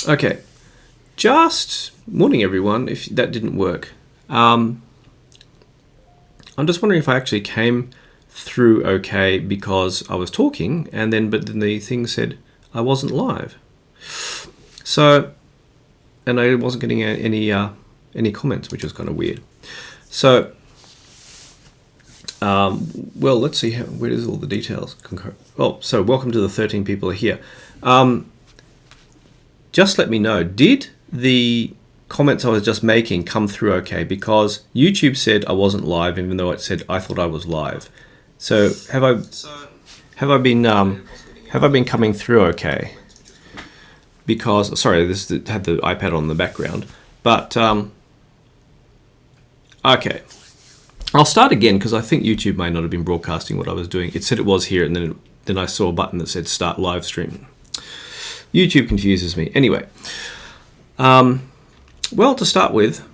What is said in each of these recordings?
Okay, just morning everyone, if that didn't work. I'm just wondering if I actually came through okay because I was talking but then the thing said I wasn't live. So, and I wasn't getting any comments, which was kind of weird. So, well, let's see where does all the details concur. Oh, so welcome to the 13 people are here. Just let me know, did the comments I was just making come through okay? Because YouTube said I wasn't live, even though it said I thought I was live. So have I been coming through okay? Because sorry, this had the iPad on the background, but okay. I'll start again because I think YouTube may not have been broadcasting what I was doing. It said it was here, and then I saw a button that said start live stream. YouTube confuses me. Anyway, well, to start with,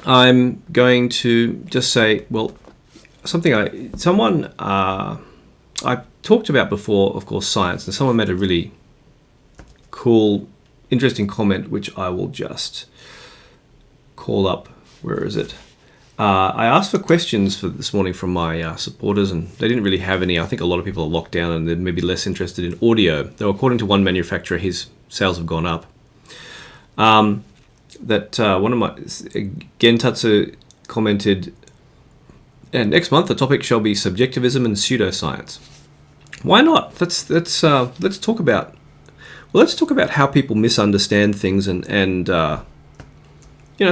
I'm going to just say, well, I talked about before, of course, science, and someone made a really cool, interesting comment, which I will just call up. Where is it? I asked for questions for this morning from my supporters, and they didn't really have any. I think a lot of people are locked down and they're maybe less interested in audio. Though according to one manufacturer, his sales have gone up. One of my Gentatsu commented, and next month the topic shall be subjectivism and pseudoscience. Why not? Let's talk about how people misunderstand things and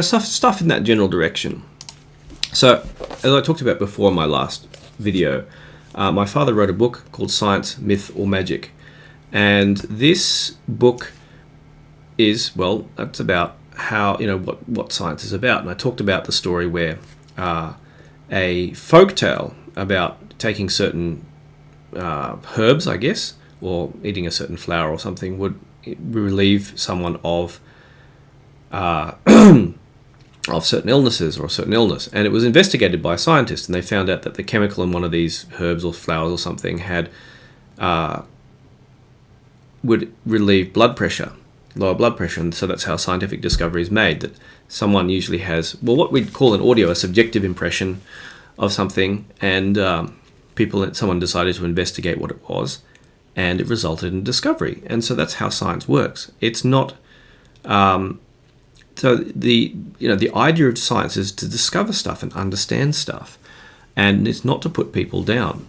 stuff in that general direction. So, as I talked about before in my last video, my father wrote a book called Science, Myth or Magic. And this book is, well, that's about how, what science is about. And I talked about the story where a folktale about taking certain herbs, I guess, or eating a certain flower or something would relieve someone of of certain illnesses or a certain illness. And it was investigated by scientists, and they found out that the chemical in one of these herbs or flowers or something would relieve lower blood pressure. And so that's how scientific discovery is made, that someone usually has, well, what we'd call in audio a subjective impression of something, and someone decided to investigate what it was, and it resulted in discovery. And so that's how science works. It's not so the idea of science is to discover stuff and understand stuff, and it's not to put people down.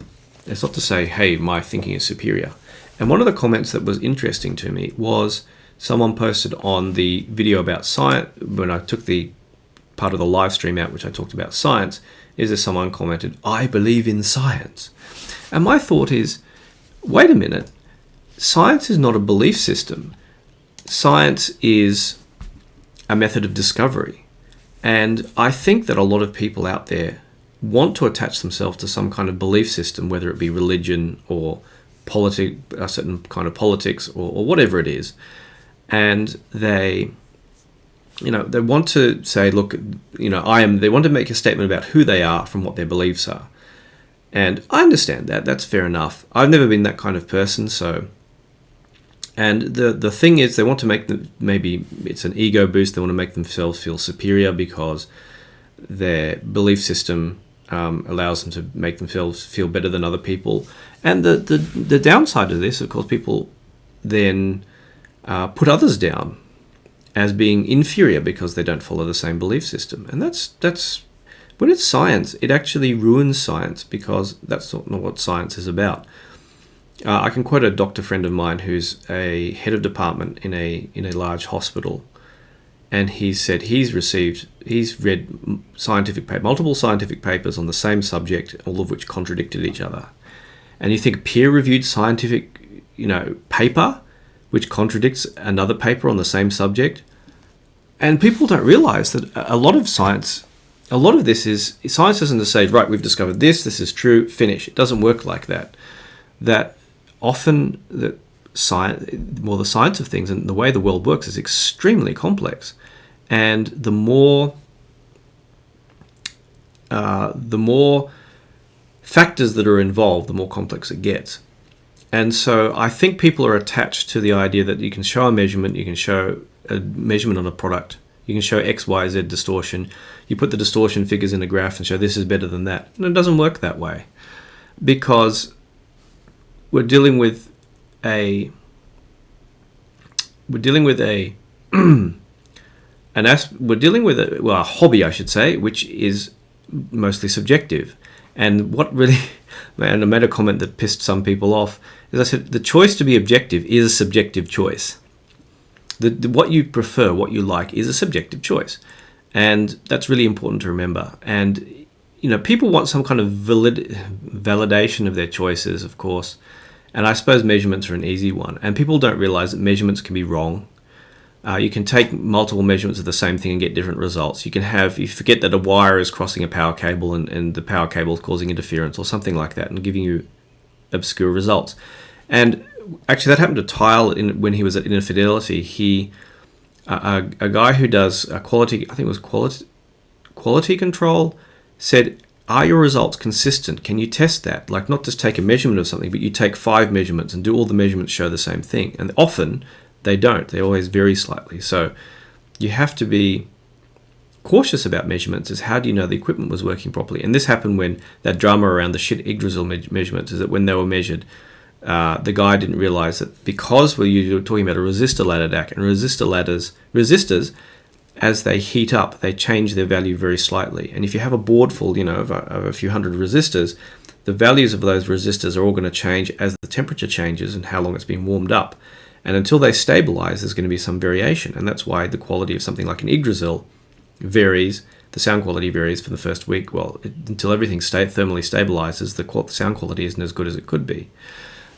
It's not to say, hey, my thinking is superior. And one of the comments that was interesting to me was someone posted on the video about science, when I took the part of the live stream out which I talked about science, is that someone commented, I believe in science. And my thought is, wait a minute, science is not a belief system. Science is a method of discovery. And I think that a lot of people out there want to attach themselves to some kind of belief system, whether it be religion or a certain kind of politics or whatever it is. And they want to say, look, they want to make a statement about who they are from what their beliefs are. And I understand that. That's fair enough. I've never been that kind of person, so. And the thing is, they want to make maybe it's an ego boost. They want to make themselves feel superior because their belief system allows them to make themselves feel better than other people. And the downside of this, of course, people then put others down as being inferior because they don't follow the same belief system. And that's when it's science, it actually ruins science, because that's not what science is about. I can quote a doctor friend of mine who's a head of department in a large hospital, and he said he's read multiple scientific papers on the same subject, all of which contradicted each other. And you think peer-reviewed scientific, paper which contradicts another paper on the same subject, and people don't realize that a lot of this is science doesn't just say, right, we've discovered this is true, finish. It doesn't work like that. That often the science of things and the way the world works is extremely complex, and the more factors that are involved, the more complex it gets. And so I think people are attached to the idea that you can show a measurement, you can show a measurement on a product, you can show X, Y, Z distortion. You put the distortion figures in a graph and show this is better than that. And it doesn't work that way, because we're dealing with a a hobby, I should say, which is mostly subjective. And what really, and I made a comment that pissed some people off, is I said the choice to be objective is a subjective choice. What you prefer, what you like, is a subjective choice, and that's really important to remember. And people want some kind of validation of their choices, of course, and I suppose measurements are an easy one. And people don't realize that measurements can be wrong. You can take multiple measurements of the same thing and get different results. You forget that a wire is crossing a power cable and the power cable is causing interference or something like that and giving you obscure results. And actually, that happened to Tile when he was at Inner Fidelity. A guy who does quality control, said, are your results consistent? Can you test that? Like, not just take a measurement of something, but you take 5 measurements and do all the measurements show the same thing. And often they don't. They always vary slightly. So you have to be cautious about measurements. Is how do you know the equipment was working properly? And this happened when that drama around the shit Yggdrasil measurements, is that when they were measured, the guy didn't realize that because you're talking about a resistor ladder DAC, and resistors, as they heat up, they change their value very slightly. And if you have a board full, of a few hundred resistors, the values of those resistors are all going to change as the temperature changes and how long it's been warmed up. And until they stabilize, there's going to be some variation. And that's why the quality of something like an Yggdrasil varies. The sound quality varies for the first week. Well, until everything thermally stabilizes, the sound quality isn't as good as it could be.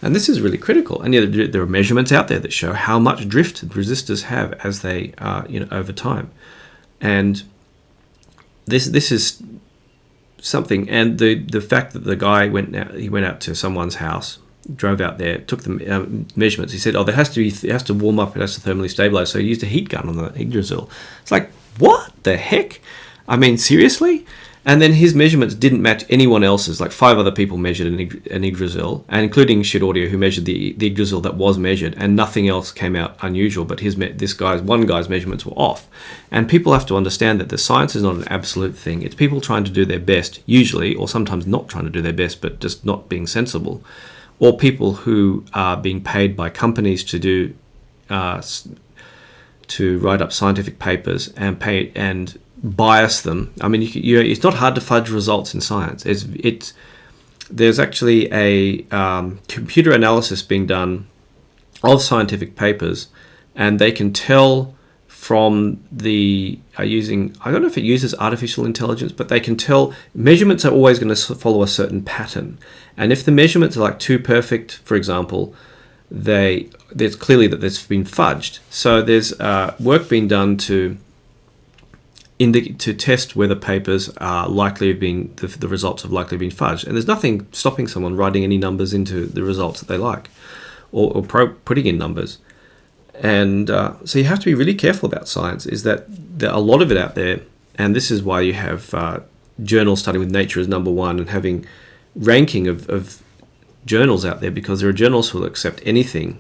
And this is really critical. And there are measurements out there that show how much drift resistors have as they, over time. And this is something. And the fact that the guy went out to someone's house, drove out there, took the measurements. He said, it has to warm up, it has to thermally stabilize. So he used a heat gun on the Yggdrasil. It's like, what the heck? I mean, seriously? And then his measurements didn't match anyone else's. Like 5 other people measured an Yggdrasil, and including Shit Audio, who measured the Yggdrasil that was measured, and nothing else came out unusual. But one guy's measurements were off. And people have to understand that the science is not an absolute thing. It's people trying to do their best, usually, or sometimes not trying to do their best, but just not being sensible. Or people who are being paid by companies to write up scientific papers and bias them. I mean, it's not hard to fudge results in science. There's actually a computer analysis being done of scientific papers, and they can tell from I don't know if it uses artificial intelligence, but they can tell measurements are always going to follow a certain pattern. And if the measurements are like too perfect, for example, there's clearly that there's been fudged. So there's work being done to test whether papers are likely being the results have likely been fudged. And there's nothing stopping someone writing any numbers into the results that they like, or putting in numbers. And so you have to be really careful about science, is that there are a lot of it out there. And this is why you have journals starting with Nature as number 1 and having ranking of journals out there, because there are journals who will accept anything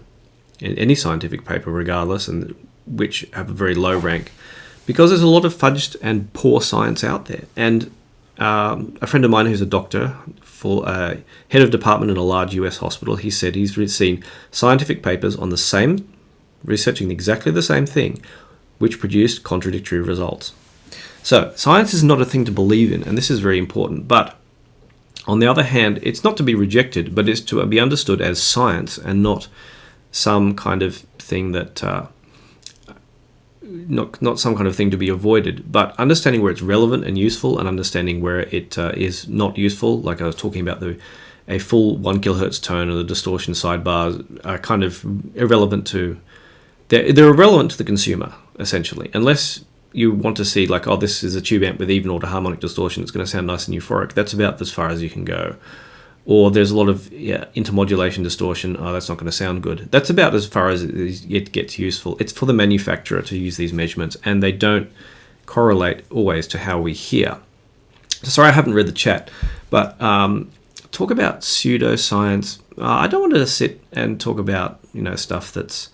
in any scientific paper regardless, and which have a very low rank, because there's a lot of fudged and poor science out there. And a friend of mine who's a doctor, head of department in a large US hospital, he said he's seen scientific papers on the same, researching exactly the same thing, which produced contradictory results. So science is not a thing to believe in, and this is very important. But on the other hand, it's not to be rejected, but it's to be understood as science and not some kind of thing that not some kind of thing to be avoided, but understanding where it's relevant and useful, and understanding where it is not useful. Like I was talking about, a full 1 kilohertz tone or the distortion sidebars are kind of irrelevant to. They're irrelevant to the consumer, essentially, unless you want to see like, this is a tube amp with even order harmonic distortion. It's going to sound nice and euphoric. That's about as far as you can go. Or there's a lot of intermodulation distortion. That's not going to sound good. That's about as far as it gets useful. It's for the manufacturer to use these measurements, and they don't correlate always to how we hear. Sorry, I haven't read the chat, but talk about pseudoscience. I don't want to sit and talk about stuff that's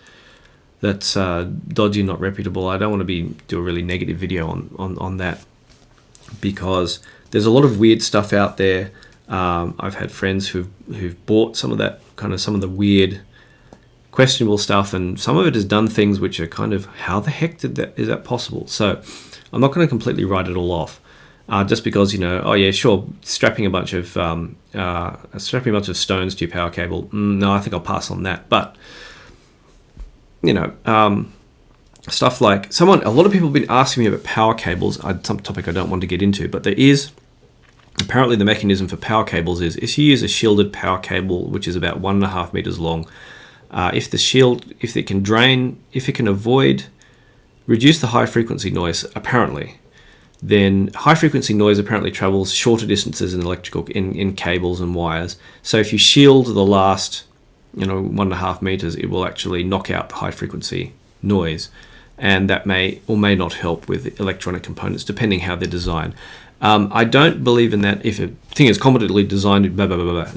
dodgy, not reputable. I don't want to do a really negative video on that, because there's a lot of weird stuff out there. I've had friends who've bought some of the weird, questionable stuff, and some of it has done things which are kind of, how the heck is that possible? So I'm not going to completely write it all off, just because oh yeah, sure, strapping a bunch of stones to your power cable. No, I think I'll pass on that. But stuff like a lot of people have been asking me about power cables. Some topic I don't want to get into, but there is apparently the mechanism for power cables is if you use a shielded power cable, which is about 1.5 meters long. If it can reduce the high frequency noise, apparently, then high frequency noise apparently travels shorter distances in cables and wires. So if you shield the last 1.5 meters, it will actually knock out the high frequency noise, and that may or may not help with electronic components depending how they're designed. I don't believe in that. If a thing is competently designed, blah, blah, blah, blah,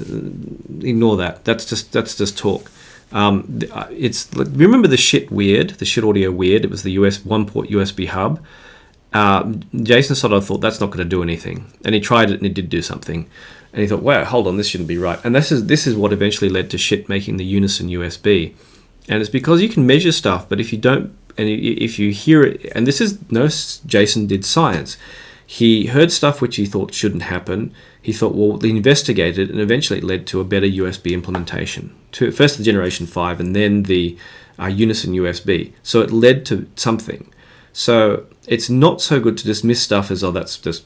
ignore that. That's just talk. Remember the shit audio weird? It was the one port USB hub. Jason Soto thought that's not going to do anything, and he tried it and it did do something, and he thought, wow, hold on, this shouldn't be right. And this is what eventually led to shit making the unison USB. And it's because you can measure stuff, but if you don't, and if you hear it, and Jason did science. He heard stuff which he thought shouldn't happen. He thought, well, they investigated, and eventually it led to a better USB implementation. First the Generation 5, and then the Unison USB. So it led to something. So it's not so good to dismiss stuff as, oh, that's just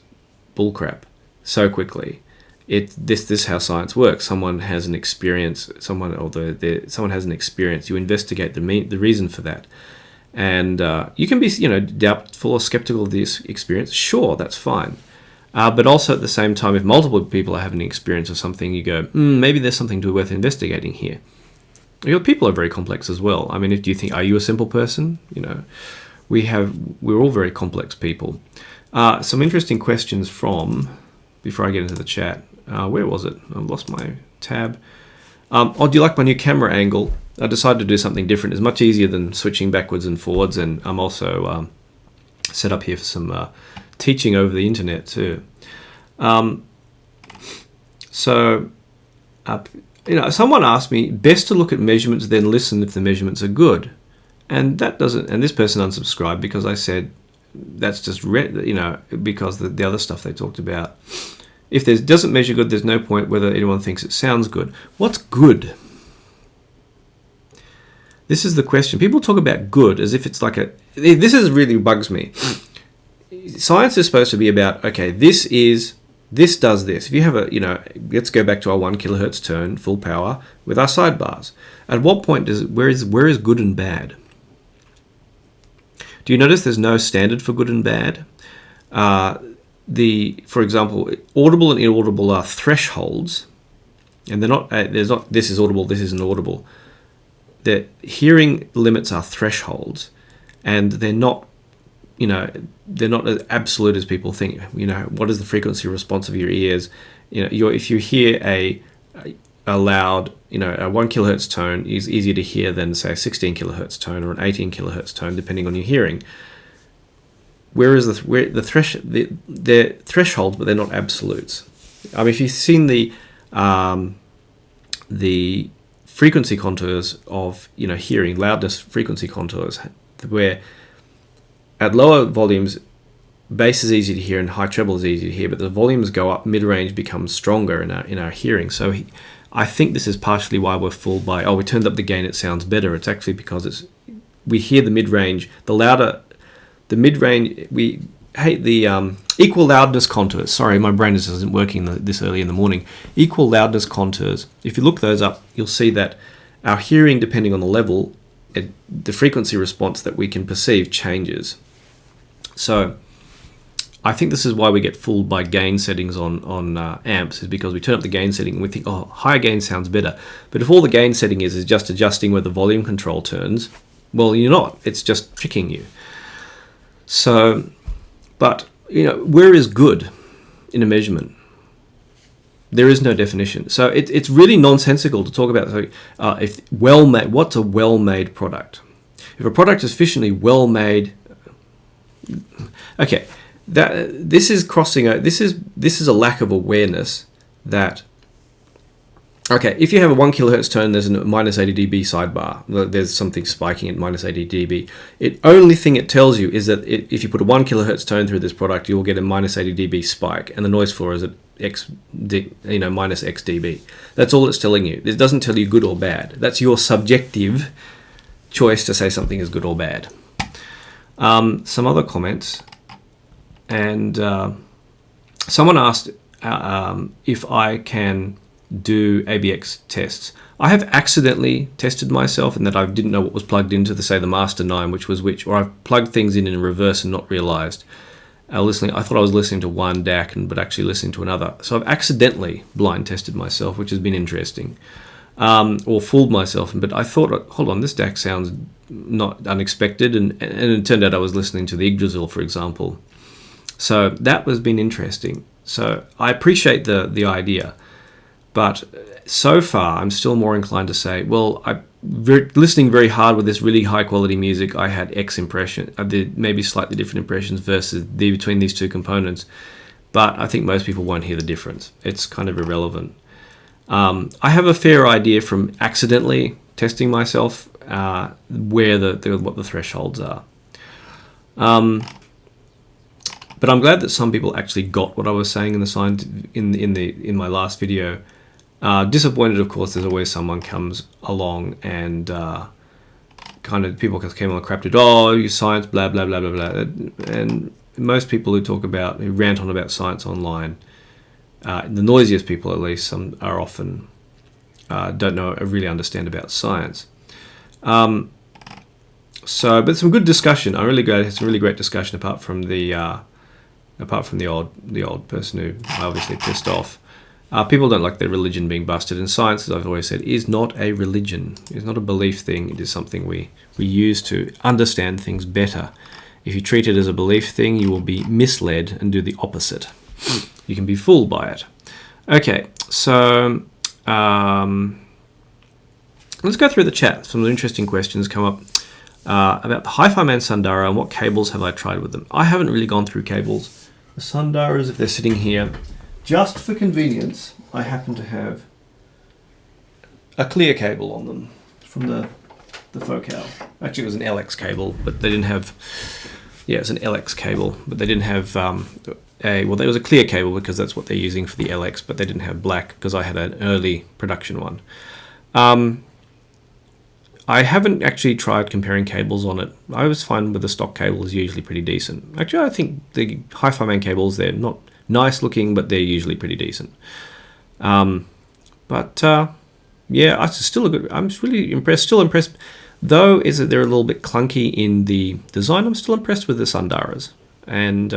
bullcrap so quickly. This is how science works. Someone has an experience. Someone has an experience. You investigate the reason for that. And you can be, doubtful or skeptical of this experience. Sure, that's fine. But also at the same time, if multiple people are having an experience of something, you go, maybe there's something worth investigating here. People are very complex as well. I mean, do you think, are you a simple person? We're all very complex people. Some interesting questions before I get into the chat. Where was it? I've lost my tab. Do you like my new camera angle? I decided to do something different. It's much easier than switching backwards and forwards, and I'm also set up here for some teaching over the internet too. Someone asked me, best to look at measurements, then listen if the measurements are good. And this person unsubscribed because I said that's just because the other stuff they talked about. If it doesn't measure good, there's no point whether anyone thinks it sounds good. What's good? This is the question. People talk about good as if it's like this really bugs me. Science is supposed to be about, okay, this does this. If you have let's go back to our 1 kilohertz turn, full power, with our sidebars. At what point where is good and bad? Do you notice there's no standard for good and bad? For example, audible and inaudible are thresholds, and they're not. This is audible. This isn't audible. The hearing limits are thresholds, and they're not. They're not as absolute as people think. What is the frequency response of your ears? If you hear a loud, a 1 kilohertz tone is easier to hear than, say, a 16 kilohertz tone or an 18 kilohertz tone, depending on your hearing. Whereas they're thresholds, but they're not absolutes. I mean, if you've seen the frequency contours of hearing, loudness frequency contours, where at lower volumes, bass is easy to hear and high treble is easy to hear, but the volumes go up, mid-range becomes stronger in our hearing. So I think this is partially why we're fooled by, we turned up the gain, it sounds better. It's actually because we hear the mid-range, the mid-range, we hate the equal loudness contours. Sorry, my brain isn't working this early in the morning. Equal loudness contours. If you look those up, you'll see that our hearing, depending on the level, the frequency response that we can perceive changes. So I think this is why we get fooled by gain settings on amps, is because we turn up the gain setting and we think, higher gain sounds better. But if all the gain setting is just adjusting where the volume control turns, well, you're not. It's just tricking you. So, but, where is good in a measurement? There is no definition. So it's really nonsensical to talk about if well-made. What's a well-made product? If a product is sufficiently well-made, okay, this is crossing. This is a lack of awareness that. Okay, if you have a 1 kilohertz tone, there's a minus 80 dB sidebar. There's something spiking at minus 80 dB. Only thing it tells you is that if you put a 1 kilohertz tone through this product, you will get a minus 80 dB spike, and the noise floor is at minus X dB. That's all it's telling you. It doesn't tell you good or bad. That's your subjective choice to say something is good or bad. Some other comments, and someone asked if I can do ABX tests. I have accidentally tested myself in that I didn't know what was plugged into the master 9, which was which, or I've plugged things in reverse and not realized. I thought I was listening to one DAC, but actually listening to another. So I've accidentally blind tested myself, which has been interesting, or fooled myself. But I thought, hold on, this DAC sounds not unexpected, and it turned out I was listening to the Yggdrasil, for example. So that has been interesting. So I appreciate the idea. But so far, I'm still more inclined to say, well, listening very hard with this really high quality music, I had X impression. I did maybe slightly different impressions versus between these two components. But I think most people won't hear the difference. It's kind of irrelevant. I have a fair idea from accidentally testing myself where what the thresholds are. But I'm glad that some people actually got what I was saying in in my last video. Disappointed, of course, there's always someone comes along and people came on crap you science, blah, blah, blah, blah, blah. And most people who rant on about science online, the noisiest people at least, some are often don't really understand about science. But some good discussion. I'm really glad it's a really great discussion apart from the old person who obviously pissed off. People don't like their religion being busted, and science, as I've always said, is not a religion. It's not a belief thing. It is something we use to understand things better. If you treat it as a belief thing, you will be misled and do the opposite. You can be fooled by it. Okay, so let's go through the chat. Some interesting questions come up about the Hi-Fi Man Sundara and what cables have I tried with them. I haven't really gone through cables. The Sundaras, if they're sitting here, just for convenience, I happen to have a clear cable on them from the Focal. Actually, it was an LX cable, but they didn't have... Yeah, it's an LX cable, but they didn't have there was a clear cable because that's what they're using for the LX, but they didn't have black because I had an early production one. I haven't actually tried comparing cables on it. I was fine with the stock cable is usually pretty decent. Actually, I think the Hi-Fi Man cables, they're not nice looking, but they're usually pretty decent. Yeah, it's still a good. I'm really impressed. Still impressed, though. Is that they're a little bit clunky in the design. I'm still impressed with the Sundaras, and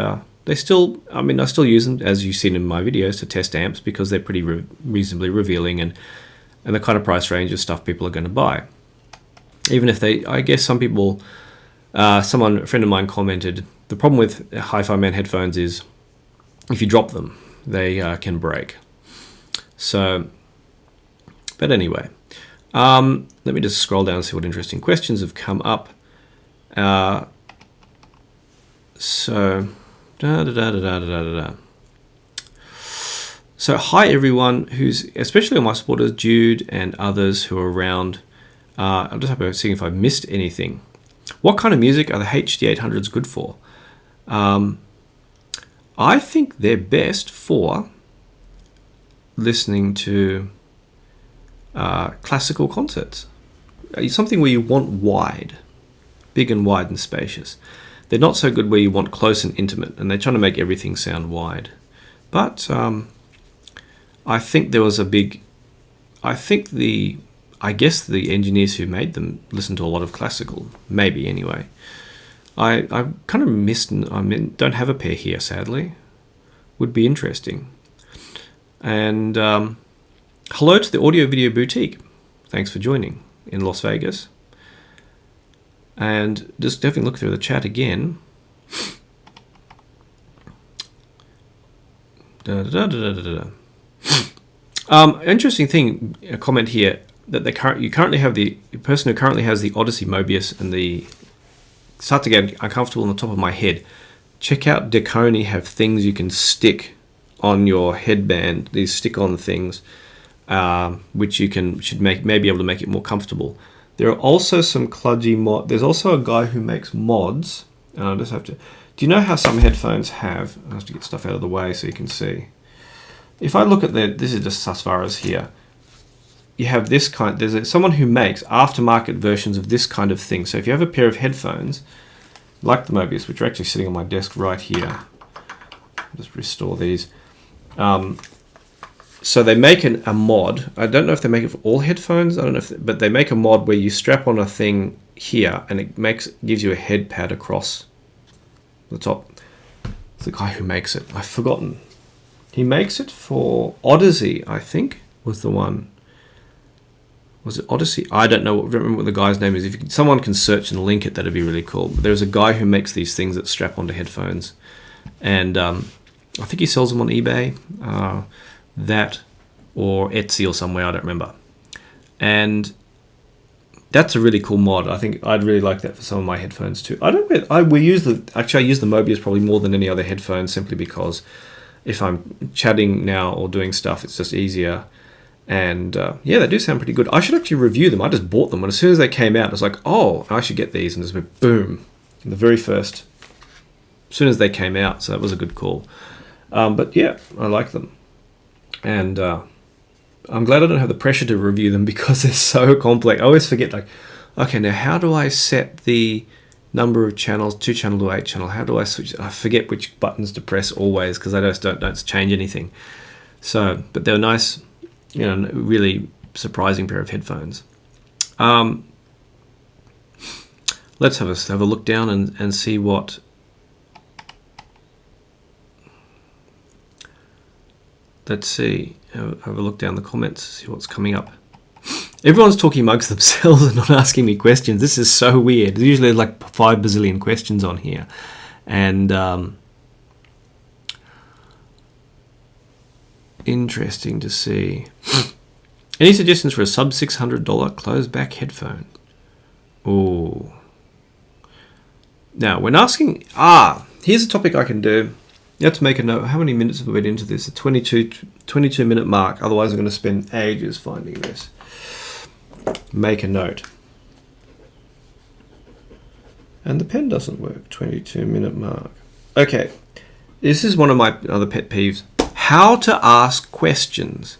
they still. I mean, I still use them, as you've seen in my videos, to test amps because they're pretty reasonably revealing and the kind of price range of stuff people are going to buy. Even if I guess some people, a friend of mine commented, the problem with Hi-Fi Man headphones is if you drop them, they can break. So, but anyway, let me just scroll down and see what interesting questions have come up. So hi everyone especially all my supporters, Jude and others who are around. I'm just seeing if I've missed anything. What kind of music are the HD800s good for? I think they're best for listening to classical concerts. Something where you want big and wide and spacious. They're not so good where you want close and intimate, and they're trying to make everything sound wide. But I think there was I guess the engineers who made them listened to a lot of classical, maybe anyway. I kind of don't have a pair here, sadly. Would be interesting. And hello to the Audio Video Boutique. Thanks for joining in Las Vegas. And just definitely look through the chat again. Interesting thing, a comment here that you currently have the person who currently has the Odyssey Mobius and the start to get uncomfortable on the top of my head. Check out Deconi have things you can stick on your headband. These stick-on things, which you should maybe able to make it more comfortable. There are also some kludgy mod. There's also a guy who makes mods. And I just have to. Do you know how some headphones have? I have to get stuff out of the way so you can see. If I look at this is just as far as here. You have this kind. There's someone who makes aftermarket versions of this kind of thing. So if you have a pair of headphones, like the Mobius, which are actually sitting on my desk right here, I'll just restore these. So they make a mod. I don't know if they make it for all headphones. I don't know but they make a mod where you strap on a thing here, and it gives you a head pad across the top. It's the guy who makes it. I've forgotten. He makes it for Odyssey, I think, was the one. Was it Odyssey? I don't know. Remember what the guy's name is. If someone can search and link it, that'd be really cool. But there's a guy who makes these things that strap onto headphones, and I think he sells them on eBay, that or Etsy or somewhere. I don't remember. And that's a really cool mod. I think I'd really like that for some of my headphones too. I use the Mobius probably more than any other headphones, simply because if I'm chatting now or doing stuff, it's just easier. And yeah, they do sound pretty good. I should actually review them. I just bought them, and as soon as they came out, I was like, oh, I should get these, and just went boom, the very first, as soon as they came out. So that was a good call. But yeah, I like them, and I'm glad I don't have the pressure to review them because they're so complex. I always forget, like, okay, now how do I set the number of channels, 2 channel to 8 channel? How do I switch? I forget which buttons to press always because I just don't change anything. So, but they're nice. Really surprising pair of headphones. Let's have a look down and see what. Let's see. Have a look down the comments, see what's coming up. Everyone's talking amongst themselves and not asking me questions. This is so weird. There's usually like 5 bazillion questions on here, and interesting to see. Any suggestions for a sub $600 closed back headphone? Oh. Now, when asking... here's a topic I can do. You have to make a note. How many minutes have we been into this? The 22 minute mark. Otherwise, I'm going to spend ages finding this. Make a note. And the pen doesn't work. 22 minute mark. Okay. This is one of my other pet peeves. How to ask questions.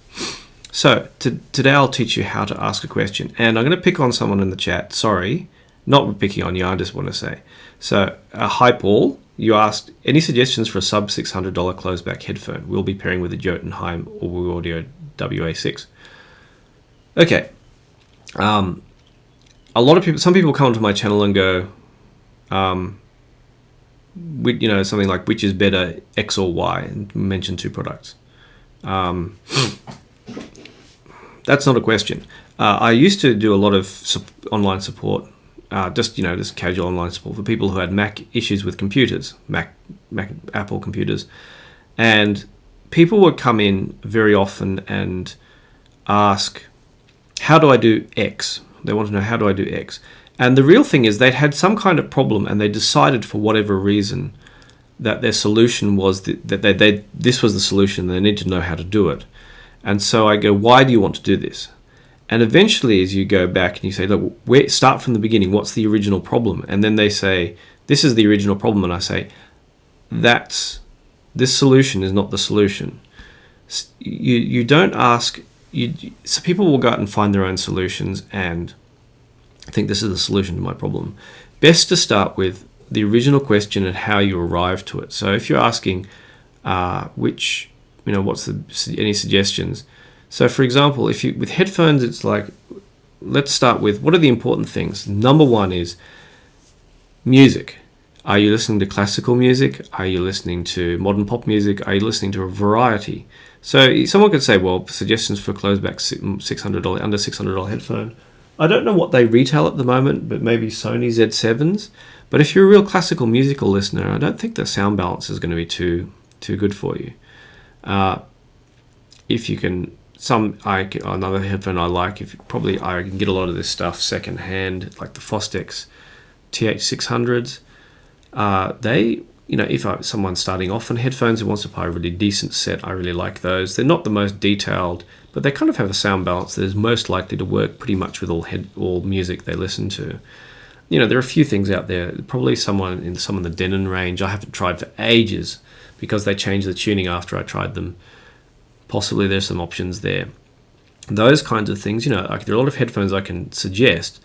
So today I'll teach you how to ask a question, and I'm going to pick on someone in the chat. Sorry, not picking on you. I just want to say. So, hi Paul. You asked any suggestions for a sub $600 closed back headphone. We'll be pairing with a Jotunheim or Audio WA6. Okay. A lot of people. Some people come onto my channel and go, something like which is better, X or Y, and mention 2 products. That's not a question. I used to do a lot of online support, just casual online support for people who had Mac issues with computers, Mac Apple computers, and people would come in very often and ask, how do I do X? They want to know, how do I do X? And the real thing is they'd had some kind of problem, and they decided for whatever reason that their solution was that this was the solution. They need to know how to do it. And so I go, why do you want to do this? And eventually, as you go back and you say, look, start from the beginning. What's the original problem? And then they say, this is the original problem. And I say, this solution is not the solution. You don't ask. So people will go out and find their own solutions and think this is the solution to my problem. Best to start with the original question and how you arrive to it. So if you're asking any suggestions. So for example, with headphones, it's like, let's start with what are the important things. Number 1 is music. Are you listening to classical music? Are you listening to modern pop music? Are you listening to a variety? So someone could say, well, suggestions for closed back $600 under $600 headphone. I don't know what they retail at the moment, but maybe Sony Z7s. But if you're a real classical musical listener, I don't think the sound balance is going to be too good for you. If you can Another headphone I like, if probably I can get a lot of this stuff second hand, like the Fostex TH600s. They, if someone's starting off on headphones who wants to buy a really decent set, I really like those. They're not the most detailed, but they kind of have a sound balance that is most likely to work pretty much with all music they listen to. There are a few things out there. Probably some in the Denon range I haven't tried for ages because they changed the tuning after I tried them. Possibly there's some options there. Those kinds of things, like there are a lot of headphones I can suggest,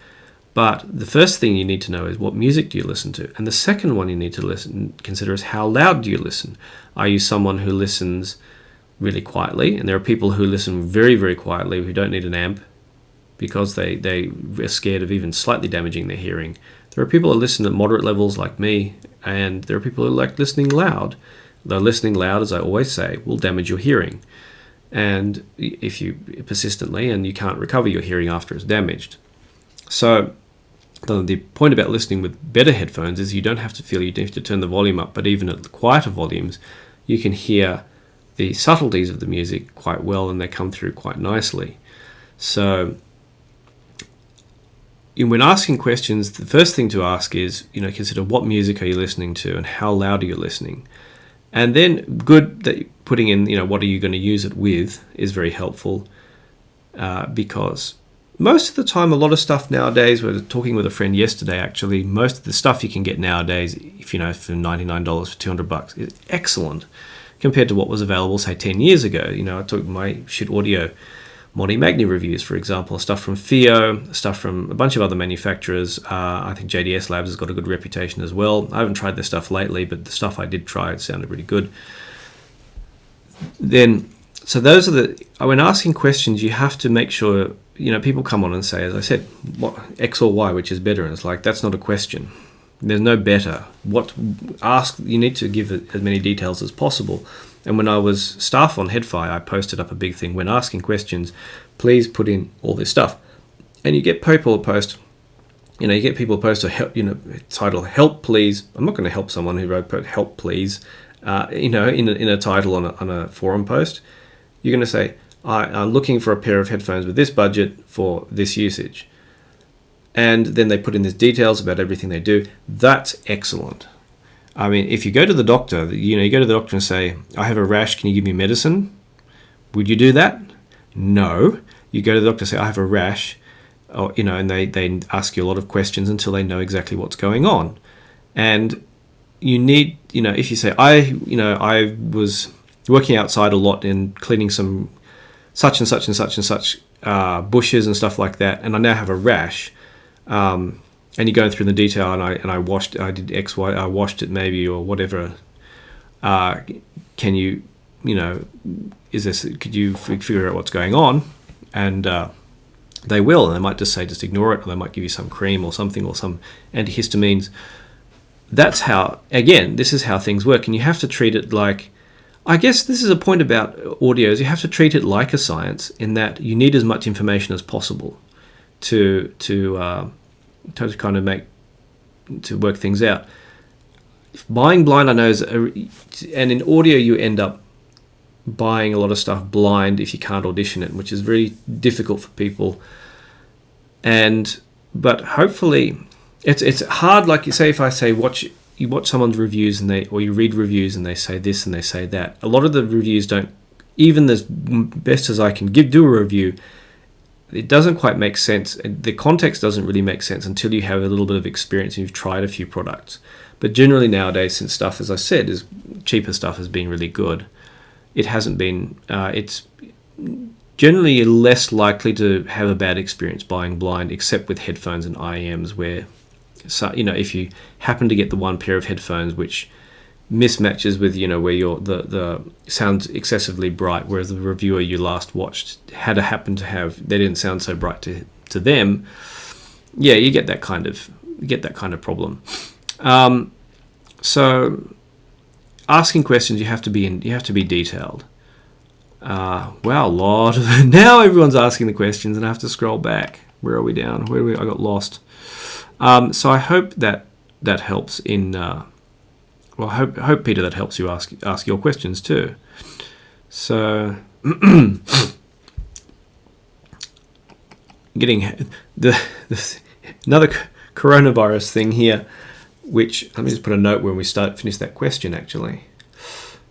but the first thing you need to know is what music do you listen to? And the second one you need to consider is how loud do you listen? Are you someone who listens really quietly? And there are people who listen very, very quietly who don't need an amp because they are scared of even slightly damaging their hearing. There are people who listen at moderate levels like me, and there are people who like listening loud. Though listening loud, as I always say, will damage your hearing. And if you persistently, and you can't recover your hearing after it's damaged. So the point about listening with better headphones is you don't have to feel you have to turn the volume up, but even at quieter volumes, you can hear the subtleties of the music quite well, and they come through quite nicely. So when asking questions, the first thing to ask is, consider what music are you listening to and how loud are you listening? And then good that putting in, what are you going to use it with is very helpful because most of the time, a lot of stuff nowadays, we were talking with a friend yesterday actually, most of the stuff you can get nowadays, if for $99 for $200 is excellent compared to what was available, say, 10 years ago. I took my Shit Audio Monty Magni reviews, for example, stuff from Theo, stuff from a bunch of other manufacturers. I think JDS Labs has got a good reputation as well. I haven't tried their stuff lately, but the stuff I did try, it sounded really good. So those are when asking questions, you have to make sure, people come on and say, as I said, what X or Y, which is better? And it's like, that's not a question. There's no better. You need to give as many details as possible. And when I was staff on Headfi, I posted up a big thing. When asking questions, please put in all this stuff. And you get people post, a title, help please. I'm not going to help someone who wrote help please, in a title on a forum post. You're going to say, I'm looking for a pair of headphones with this budget for this usage. And then they put in these details about everything they do. That's excellent. I mean, if you go to the doctor, you go to the doctor and say, I have a rash, can you give me medicine? Would you do that? No. You go to the doctor and say, I have a rash, and they ask you a lot of questions until they know exactly what's going on. And you need, if you say, I was working outside a lot and cleaning some such and such and such and such bushes and stuff like that, and I now have a rash, and you're going through the detail, and I did X, Y, I washed it maybe, or whatever. Can you, could you figure out what's going on? And they will, and they might just say, just ignore it, or they might give you some cream or something, or some antihistamines. That's how, again, this is how things work, and you have to treat it like, I guess this is a point about audios, you have to treat it like a science in that you need as much information as possible to kind of to work things out. Buying blind, I know, and in audio you end up buying a lot of stuff blind if you can't audition it, which is very difficult for people. But hopefully, it's hard. Like you say, if I say you watch someone's reviews or you read reviews and they say this and they say that. A lot of the reviews don't, even as best as I can do a review, it doesn't quite make sense. The context doesn't really make sense until you have a little bit of experience and you've tried a few products. But generally nowadays, since stuff, as I said, is cheaper stuff has been really good, it hasn't been. It's generally less likely to have a bad experience buying blind, except with headphones and IEMs, where if you happen to get the one pair of headphones which mismatches with where the sounds excessively bright, whereas the reviewer you last watched had happened to have, they didn't sound so bright to them. Yeah, you get that kind of problem. So asking questions, you have to be detailed. Wow, a lot of now everyone's asking the questions, and I have to scroll back. Where are we down? I got lost. So I hope that helps in. I hope Peter, that helps you ask your questions too. So the another coronavirus thing here, which let me just put a note when we finish that question. Actually,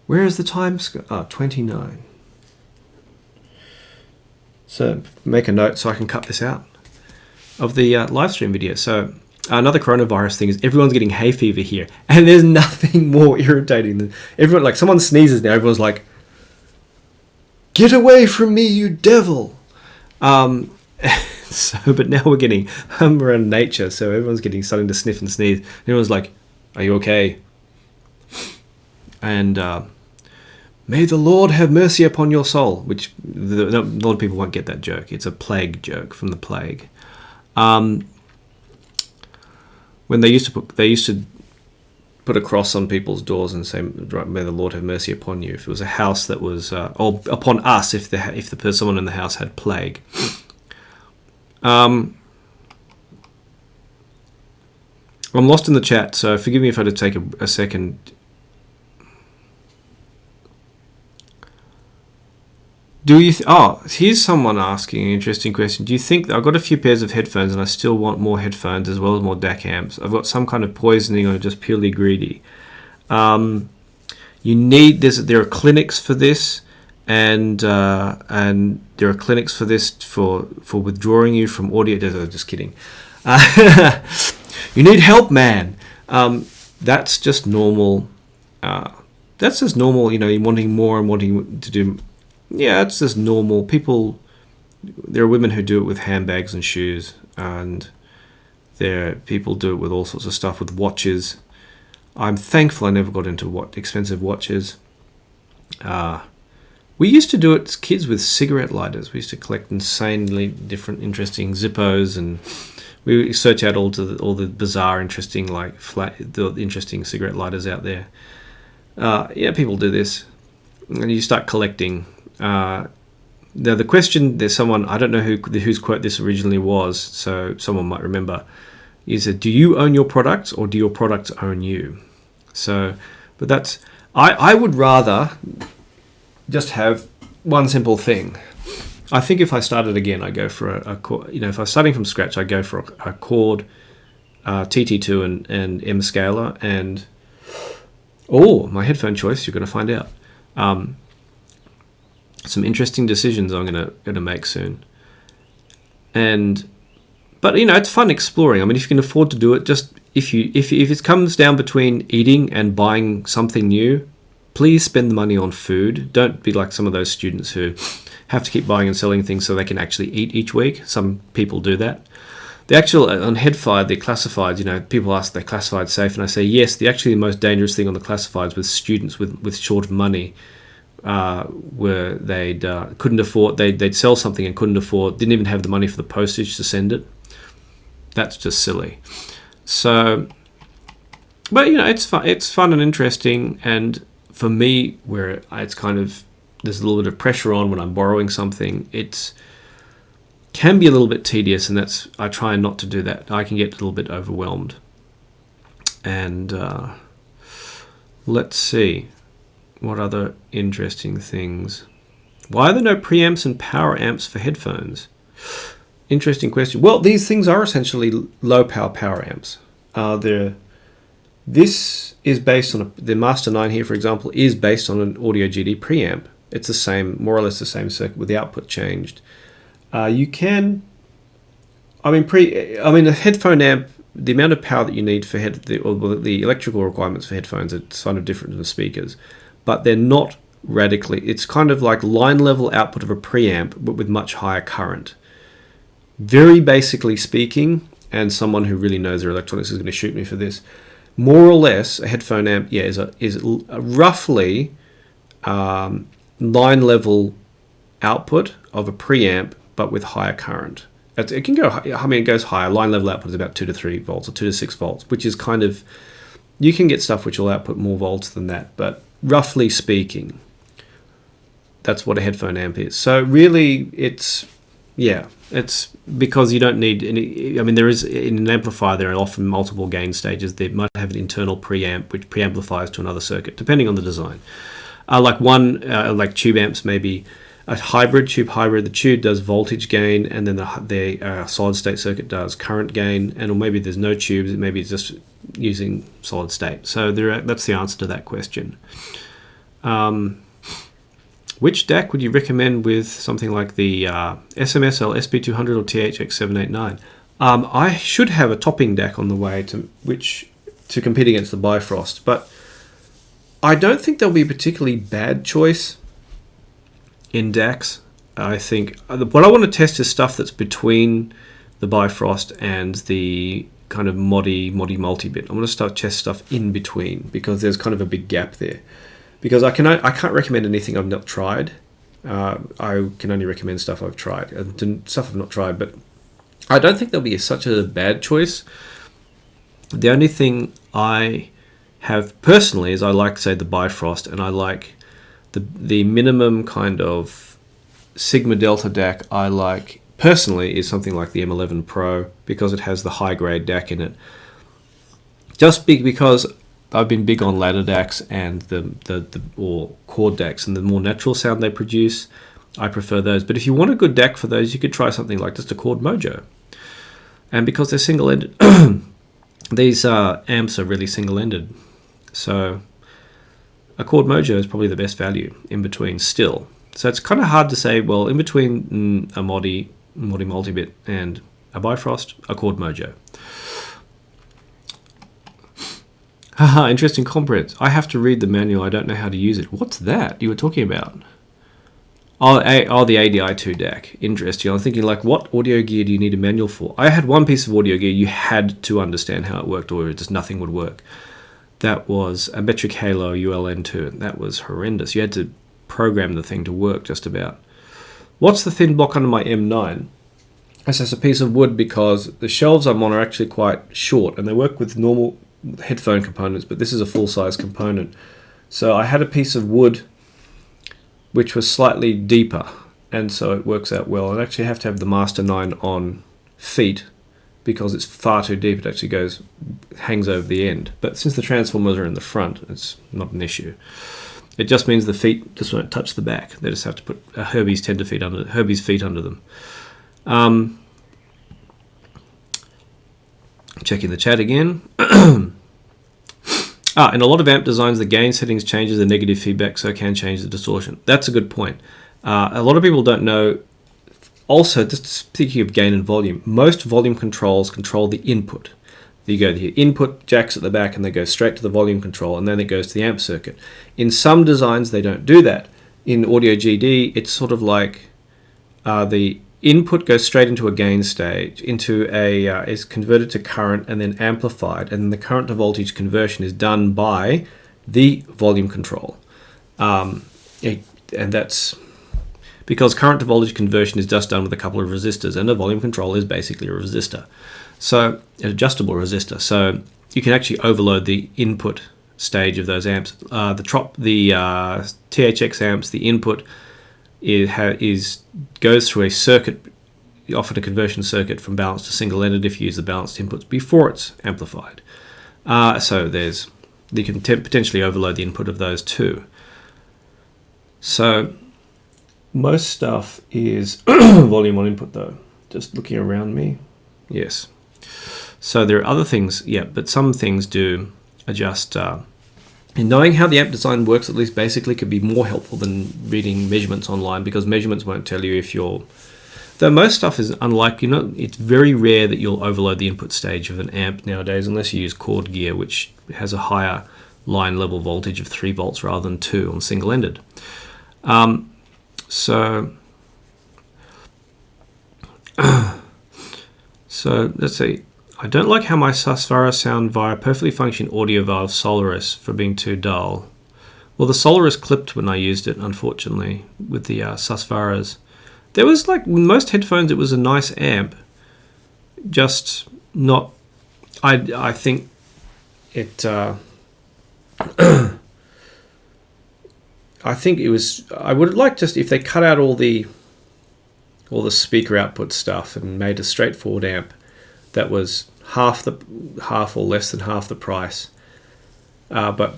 where is the time? 29. So make a note so I can cut this out of the live stream video. So another coronavirus thing is everyone's getting hay fever here, and there's nothing more irritating than everyone, like someone sneezes now, everyone's like, "Get away from me, you devil!" But now we're getting around nature, so everyone's starting to sniff and sneeze. And everyone's like, "Are you okay?" And may the Lord have mercy upon your soul, which a lot of people won't get that joke. It's a plague joke from the plague. When they used to put a cross on people's doors and say, "May the Lord have mercy upon you." If it was a house that was, or upon us, if someone in the house had plague. I'm lost in the chat, so forgive me if I had to take a second. Here's someone asking an interesting question. Do you think I've got a few pairs of headphones and I still want more headphones as well as more DAC amps? I've got some kind of poisoning or just purely greedy. You need this. There are clinics for this, and there are clinics for this for withdrawing you from audio. Just kidding. You need help, man. That's just normal. That's just normal. You wanting more and wanting to do. Yeah, it's just normal. People, there are women who do it with handbags and shoes, and people do it with all sorts of stuff, with watches. I'm thankful I never got into expensive watches. We used to do it as kids with cigarette lighters. We used to collect insanely different, interesting Zippos, and we search out all the bizarre, interesting, the interesting cigarette lighters out there. People do this, and you start collecting. Now the question, there's someone, I don't know whose quote this originally was, so someone might remember, is that, do you own your products or do your products own you? So, but that's, I would rather just have one simple thing. I think if I started again, I go for a if I was starting from scratch, I go for a chord, TT2 and M scaler, and my headphone choice, you're going to find out. Some interesting decisions I'm gonna make soon, but it's fun exploring. I mean, if you can afford to do it, just if it comes down between eating and buying something new, please spend the money on food. Don't be like some of those students who have to keep buying and selling things so they can actually eat each week. Some people do that. The actual on Headphone, the classifieds, people ask, they're classified safe, and I say yes. The most dangerous thing on the classifieds with students with short of money. Where they'd couldn't afford, they'd sell something and didn't even have the money for the postage to send it. That's just silly. So, but it's fun and interesting, and for me, where it's kind of, there's a little bit of pressure on when I'm borrowing something, it can be a little bit tedious, and I try not to do that. I can get a little bit overwhelmed. And let's see. What other interesting things? Why are there no preamps and power amps for headphones? Interesting question. Well, these things are essentially low power amps. This is based on the Master 9 here, for example, is based on an Audio GD preamp. It's the same, more or less the same circuit with the output changed. A headphone amp, the amount of power that you need for the electrical requirements for headphones are kind of different than the speakers. But they're not radically. It's kind of like line level output of a preamp, but with much higher current. Very basically speaking, and someone who really knows their electronics is going to shoot me for this. More or less, a headphone amp, is a roughly line level output of a preamp, but with higher current. It can go. It goes higher. Line level output is about 2 to 3 volts or 2 to 6 volts, which is kind of. You can get stuff which will output more volts than that, but roughly speaking, that's what a headphone amp is. So really, it's because you don't need any. I mean, there is in an amplifier, there are often multiple gain stages. They might have an internal preamp which preamplifies to another circuit, depending on the design. Like tube amps, maybe a hybrid, tube hybrid. The tube does voltage gain, and then the solid state circuit does current gain, or maybe there's no tubes, maybe it's just using solid state. So that's the answer to that question. Which DAC would you recommend with something like the SMSL, SP200 or THX789? I should have a topping DAC on the way to compete against the Bifrost, but I don't think there'll be a particularly bad choice in DACs. I think what I want to test is stuff that's between the Bifrost and the kind of moddy multi-bit. I want to test stuff in between because there's kind of a big gap there. Because I can't recommend anything I've not tried. I can only recommend stuff I've tried. Stuff I've not tried, but I don't think there'll be such a bad choice. The only thing I have personally is I like, say, the Bifrost, and I like the minimum kind of Sigma Delta DAC I like personally is something like the M11 Pro because it has the high grade DAC in it. Just because I've been big on ladder DACs and or chord DACs, and the more natural sound they produce, I prefer those. But if you want a good DAC for those, you could try something like just a Chord Mojo. And because they're single-ended, these amps are really single-ended. So a Chord Mojo is probably the best value in between still. So it's kind of hard to say, well, in between a Moddy multi-bit and a Bifrost, a Chord Mojo. Haha, interesting comments. I have to read the manual. I don't know how to use it. What's that you were talking about? Oh, the ADI2 DAC. Interesting. I'm thinking, like, what audio gear do you need a manual for? I had one piece of audio gear you had to understand how it worked, or just nothing would work. That was a Metric Halo ULN2. That was horrendous. You had to program the thing to work just about. What's the thin block under my M9? It's just a piece of wood because the shelves I'm on are actually quite short, and they work with normal headphone components, but this is a full-size component. So I had a piece of wood which was slightly deeper, and so it works out well. I actually have to have the Master 9 on feet because it's far too deep. It actually hangs over the end. But since the transformers are in the front, it's not an issue. It just means the feet just won't touch the back. They just have to put Herbie's feet under them. Checking the chat again. In a lot of amp designs, the gain settings changes the negative feedback, so it can change the distortion. That's a good point. A lot of people don't know. Also, just speaking of gain and volume, most volume controls control the input. You go to your input jacks at the back, and they go straight to the volume control, and then it goes to the amp circuit. In some designs, they don't do that. In Audio GD, it's sort of like the input goes straight into a gain stage, is converted to current and then amplified, and the current to voltage conversion is done by the volume control. And that's because current to voltage conversion is just done with a couple of resistors, and a volume control is basically a resistor. So an adjustable resistor. So you can actually overload the input stage of those amps. The THX amps, the input goes through a circuit, often a conversion circuit from balanced to single-ended if you use the balanced inputs before it's amplified. So you can potentially overload the input of those too. So most stuff is volume on input though. Just looking around me. Yes. So there are other things, yeah, but some things do adjust. And knowing how the amp design works, at least basically, could be more helpful than reading measurements online, because measurements won't tell you if you're... Though most stuff is unlike, it's very rare that you'll overload the input stage of an amp nowadays, unless you use chord gear, which has a higher line level voltage of 3 volts rather than 2 on single-ended. So let's see. I don't like how my Susvara sound via perfectly functioning audio valve Solaris for being too dull. Well, the Solaris clipped when I used it, unfortunately, with the Susvaras. There was, like most headphones, it was a nice amp. Just not... I think it... I think it was... I would like just if they cut out all the speaker output stuff and made a straightforward amp that was half or less than half the price, but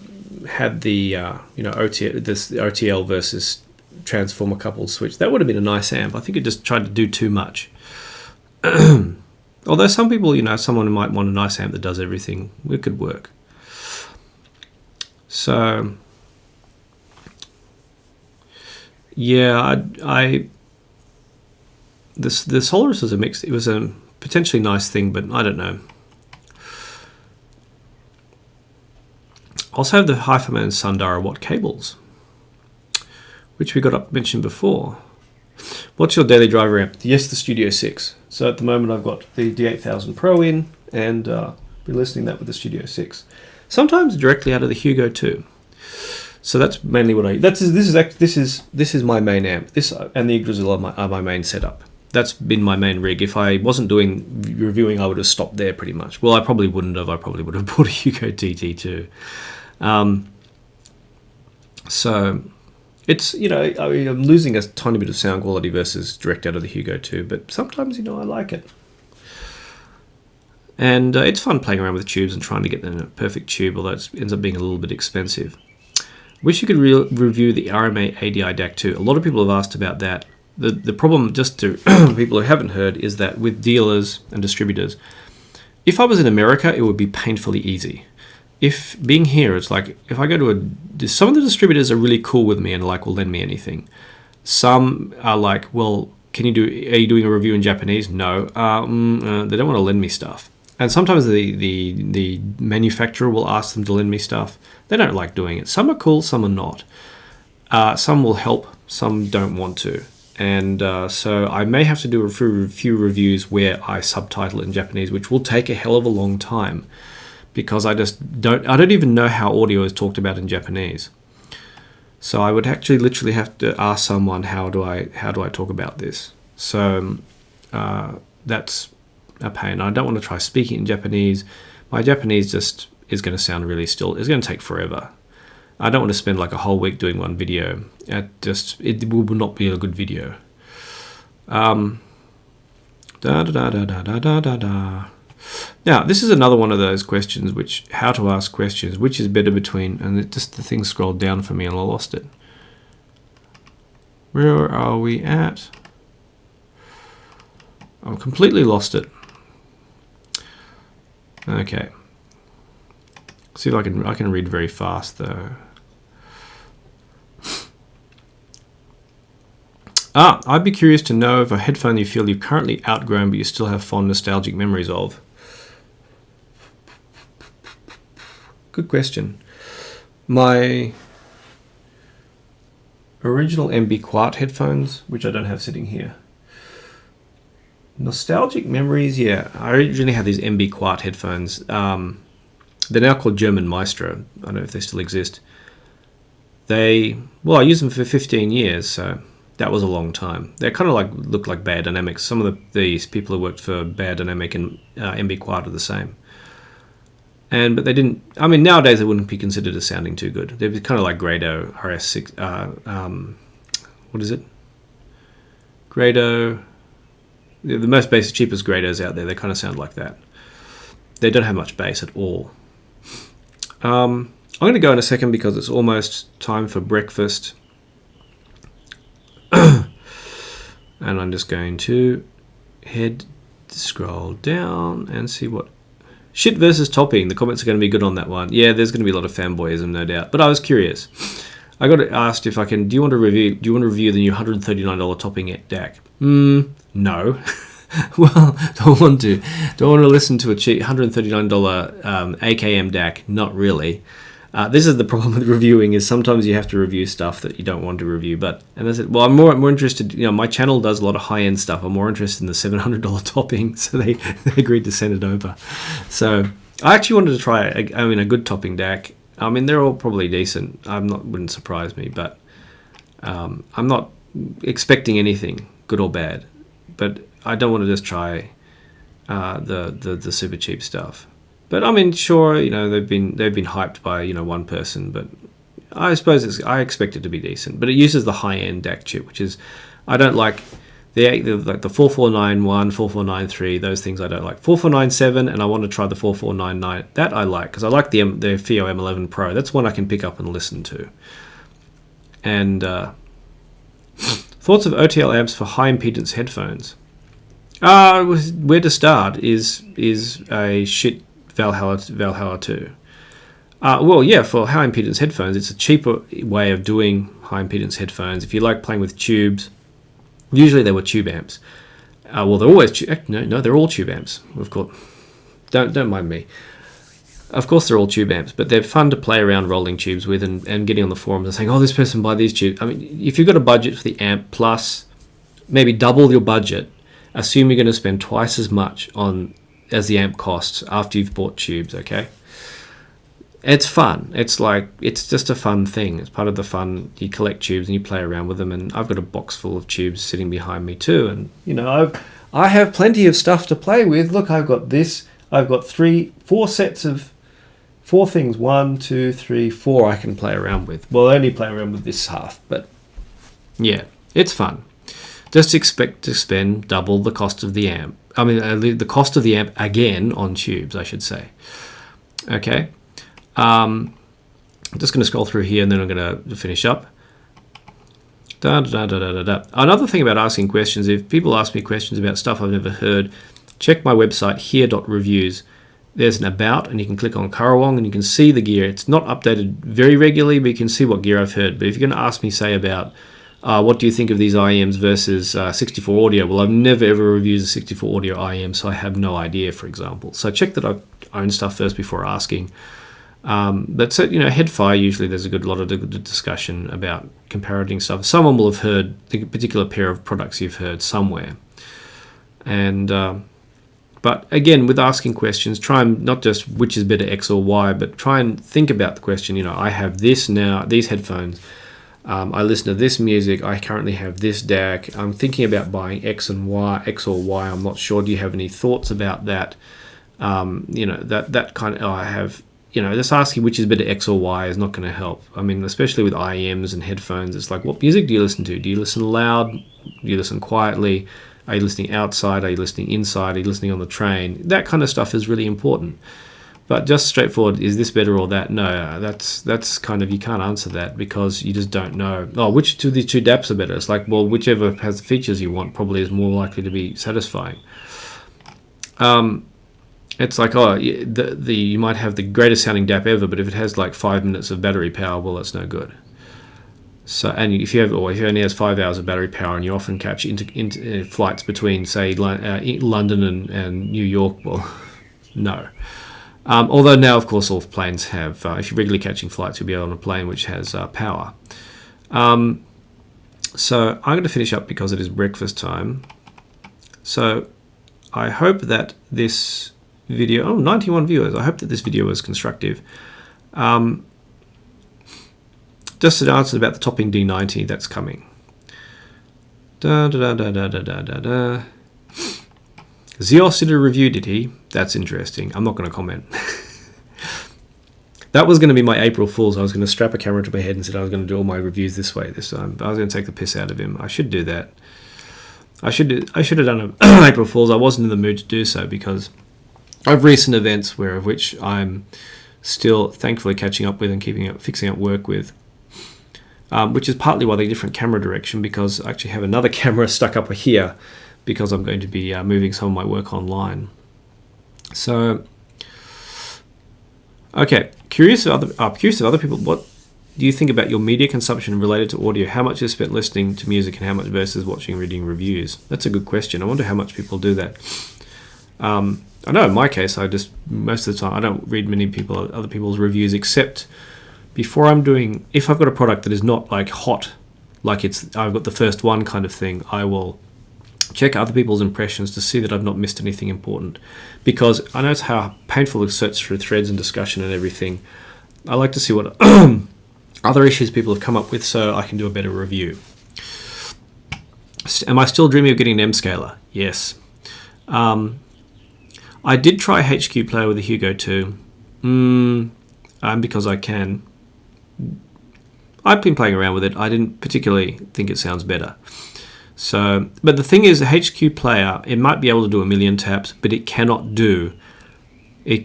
had the OTL versus transformer coupled switch. That would have been a nice amp. I think it just tried to do too much. Although some people, someone might want a nice amp that does everything. It could work. So, yeah, the Solaris was a mix. It was a potentially nice thing, but I don't know. Also have the Hyphaman Sundara Watt cables, which we got mentioned before. What's your daily driver amp? Yes, the Studio 6. So at the moment I've got the D8000 Pro in, and be listening that with the Studio 6. Sometimes directly out of the Hugo 2. So that's mainly what this is my main amp. This and the Yggdrasil are my main setup. That's been my main rig. If I wasn't doing reviewing, I would have stopped there pretty much. Well, I probably wouldn't have. I probably would have bought a Hugo TT2. So it's, I'm losing a tiny bit of sound quality versus direct out of the Hugo 2, but sometimes, I like it. And it's fun playing around with tubes and trying to get the perfect tube, although it ends up being a little bit expensive. Wish you could review the RMA ADI DAC 2. A lot of people have asked about that. The problem, just to people who haven't heard, is that with dealers and distributors, if I was in America, it would be painfully easy. If being here, it's like, if I go to some of the distributors are really cool with me and will lend me anything. Some are like, well, are you doing a review in Japanese? No. They don't want to lend me stuff. And sometimes the manufacturer will ask them to lend me stuff. They don't like doing it. Some are cool, some are not. Some will help, some don't want to. And so I may have to do a few reviews where I subtitle it in Japanese, which will take a hell of a long time, because I don't even know how audio is talked about in Japanese. So I would actually literally have to ask someone, how do I talk about this? So that's a pain. I don't want to try speaking in Japanese. My Japanese just is going to sound really still. It's going to take forever. I don't want to spend like a whole week doing one video. It will not be a good video. Now, this is another one of those questions, how to ask questions, which is better between, and the thing scrolled down for me and I lost it. Where are we at? I've completely lost it. Okay. See if I can read very fast though. I'd be curious to know if a headphone you feel you've currently outgrown but you still have fond nostalgic memories of. Good question. My original MB Quart headphones, which I don't have sitting here. Nostalgic memories, yeah. I originally had these MB Quart headphones. They're now called German Maestro. I don't know if they still exist. I used them for 15 years, so that was a long time. They kind of look like Bad Dynamics. Some of these people who worked for Bad Dynamic and MB Quart are the same. But they didn't. I mean, nowadays they wouldn't be considered as sounding too good. They'd be kind of like Grado RS6. What is it? Grado. The most basic, cheapest Grados out there. They kind of sound like that. They don't have much bass at all. I'm going to go in a second because it's almost time for breakfast. And I'm just going to scroll down and see what... Shit versus topping. The comments are going to be good on that one. Yeah, there's going to be a lot of fanboyism, no doubt. But I was curious. I got asked if I can... Do you want to review the new $139 topping DAC? No. Well, don't want to listen to a cheap $139 AKM DAC. Not really. This is the problem with reviewing, is sometimes you have to review stuff that you don't want to review. And I said, well, I'm more interested. My channel does a lot of high-end stuff. I'm more interested in the $700 topping, so they agreed to send it over. So I actually wanted to try a good topping DAC. I mean, they're all probably decent. Wouldn't surprise me, but I'm not expecting anything, good or bad. But I don't want to just try the super cheap stuff. But I mean, sure, they've been hyped by one person, but I suppose I expect it to be decent. But it uses the high end DAC chip, which is, I don't like the 4491, 4493, those things I don't like. 4497, and I want to try the 4499. That I like, because I like the FIO M11 Pro. That's one I can pick up and listen to. And Thoughts of OTL amps for high impedance headphones. Where to start is a shit Valhalla 2. Well, yeah, for high impedance headphones, it's a cheaper way of doing high impedance headphones. If you like playing with tubes, usually they were tube amps. Well, they're always no, they're all tube amps. Of course, don't mind me. Of course, they're all tube amps, but they're fun to play around rolling tubes with and getting on the forums and saying, "Oh, this person buy these tubes." I mean, if you've got a budget for the amp plus maybe double your budget, assume you're going to spend twice as much as the amp costs after you've bought tubes. Okay. It's fun. It's just a fun thing. It's part of the fun. You collect tubes and you play around with them. And I've got a box full of tubes sitting behind me too. And I have plenty of stuff to play with. Look, I've got this. I've got 4 sets of 4 things. 1, 2, 3, 4 I can play around with. Well, I only play around with this half, but yeah, it's fun. Just expect to spend double the cost of the amp. I mean, the cost of the amp again on tubes, I should say. Okay. I'm just going to scroll through here and then I'm going to finish up. Another thing about asking questions, if people ask me questions about stuff I've never heard, check my website here.reviews. There's an about and you can click on Karawong and you can see the gear. It's not updated very regularly, but you can see what gear I've heard. But if you're going to ask me, say, about what do you think of these IEMs versus 64 audio, well, I've never ever reviewed a 64 audio IEM, so I have no idea, for example. So check that I own stuff first before asking. But so, Headfire, usually there's a lot of discussion about comparating stuff. Someone will have heard the particular pair of products you've heard somewhere. And but again, with asking questions, try and not just which is better, X or Y, but try and think about the question. I have this now, these headphones. I listen to this music. I currently have this DAC. I'm thinking about buying X or Y. I'm not sure. Do you have any thoughts about that? That kind of, I have. Just asking which is better, X or Y, is not going to help. I mean, especially with IEMs and headphones, it's like, what music do you listen to? Do you listen loud? Do you listen quietly? Are you listening outside? Are you listening inside? Are you listening on the train? That kind of stuff is really important. But just straightforward, is this better or that? No, that's kind of, you can't answer that because you just don't know. Oh, which of these 2 DAPs are better? It's like, well, whichever has the features you want probably is more likely to be satisfying. It's like, you might have the greatest sounding DAP ever, but if it has like 5 minutes of battery power, well, that's no good. So, and if you only has 5 hours of battery power, and you often catch into flights between, say, London and New York, well, no. Although now, of course, all planes have. If you're regularly catching flights, you'll be on a plane which has power. So I'm going to finish up because it is breakfast time. So I hope that this video, 91 viewers. I hope that this video was constructive. Just an answer about the topping D90 that's coming. Zeos did a review, did he? That's interesting. I'm not going to comment. That was going to be my April Fool's. I was going to strap a camera to my head and said I was going to do all my reviews this way this time. I was going to take the piss out of him. I should do that. I should have done an April Fool's. I wasn't in the mood to do so because of recent events, which I'm still thankfully catching up with and fixing up work with, which is partly why the different camera direction, because I actually have another camera stuck up here because I'm going to be moving some of my work online. So, okay, curious of other people, what do you think about your media consumption related to audio? How much is spent listening to music and how much versus watching, reading reviews? That's a good question. I wonder how much people do that. I know in my case, most of the time, I don't read other people's reviews, except before if I've got a product that is not like hot, like I've got the first one kind of thing, I will check other people's impressions to see that I've not missed anything important. Because I know how painful it is to search through threads and discussion and everything. I like to see what other issues people have come up with so I can do a better review. Am I still dreaming of getting an M-scaler? Yes. I did try HQ Player with the Hugo 2, because I can. I've been playing around with it. I didn't particularly think it sounds better. So, but the thing is, the HQ Player, it might be able to do 1 million taps, but it cannot give the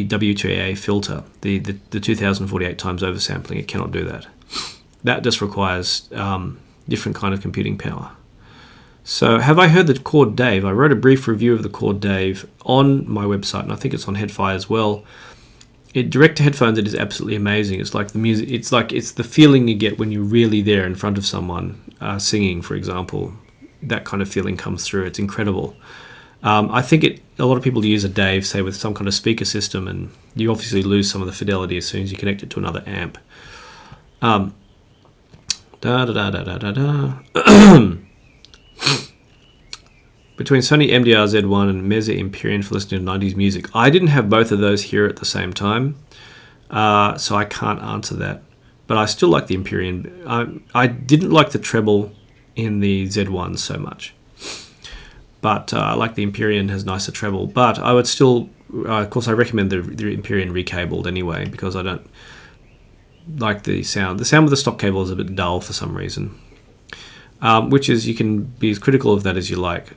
W2AA filter, the 2048 times oversampling. It cannot do that. That just requires different kind of computing power. So have I heard the Chord Dave? I wrote a brief review of the Chord Dave on my website, and I think it's on Headphone as well. Direct to headphones, it is absolutely amazing. It's like the music. It's the feeling you get when you're really there in front of someone singing, for example. That kind of feeling comes through. It's incredible. I think a lot of people use a Dave, say, with some kind of speaker system, and you obviously lose some of the fidelity as soon as you connect it to another amp. Between Sony MDR Z1 and Meze Empyrean for listening to 90s music. I didn't have both of those here at the same time, so I can't answer that. But I still like the Empyrean. I didn't like the treble in the Z1 so much. But I like the Empyrean, has nicer treble. But I would still, of course, I recommend the Empyrean recabled anyway, because I don't like the sound. The sound with the stock cable is a bit dull for some reason. Which is, you can be as critical of that as you like,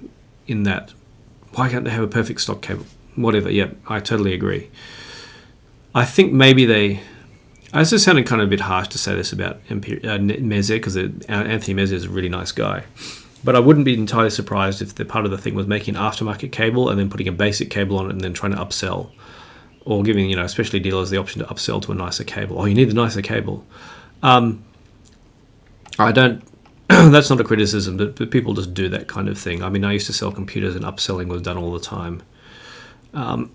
in that, why can't they have a perfect stock cable? Whatever, yep, I totally agree. I think maybe this is sounding kind of a bit harsh to say this about Meze, because Anthony Meze is a really nice guy. But I wouldn't be entirely surprised if the part of the thing was making an aftermarket cable and then putting a basic cable on it and then trying to upsell. Or giving, especially dealers the option to upsell to a nicer cable. Oh, you need the nicer cable. I don't... That's not a criticism, but people just do that kind of thing. I mean, I used to sell computers, and upselling was done all the time. You